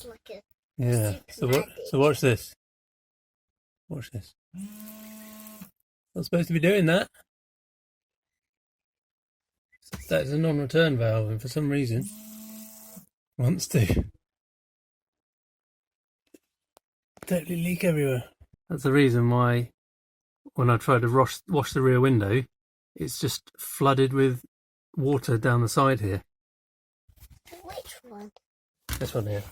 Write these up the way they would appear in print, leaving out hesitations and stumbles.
It's like a Yeah. So watch this. Watch this. Not supposed to be doing that. That's a non-return valve, and for some reason wants to totally leak everywhere. That's the reason why when I try to wash the rear window, it's just flooded with water down the side here. Which one? This one here.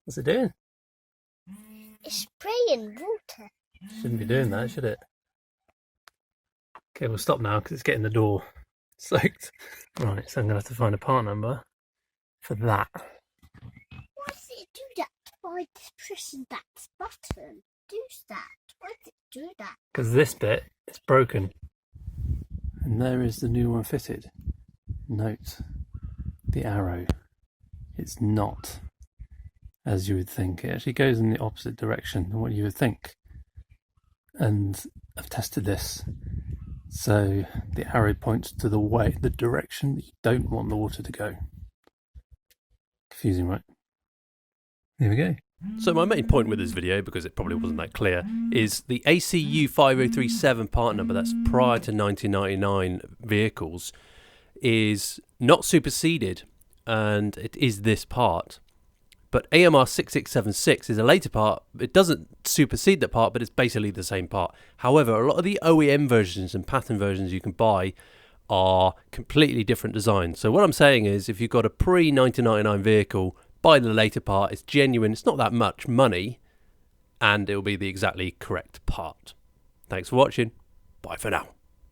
What's it doing? It's spraying water. Shouldn't be doing that, should it? Okay, we'll stop now because it's getting the door soaked. Right, so I'm going to have to find a part number for that. Why does it do that by pressing that button? Do that. Why does it do that? Because this bit is broken. And there is the new one fitted. Note the arrow. It's not as you would think. It actually goes in the opposite direction than what you would think. And I've tested this. So the arrow points to the direction that you don't want the water to go. Confusing, right? Here we go. So my main point with this video, because it probably wasn't that clear, is the ACU5037 part number that's prior to 1999 vehicles is not superseded, and it is this part. But AMR6676 is a later part. It doesn't supersede that part, but it's basically the same part. However, a lot of the OEM versions and pattern versions you can buy are completely different designs. So what I'm saying is, if you've got a pre-1999 vehicle, buy the later part. It's genuine. It's not that much money, and it'll be the exactly correct part. Thanks for watching. Bye for now.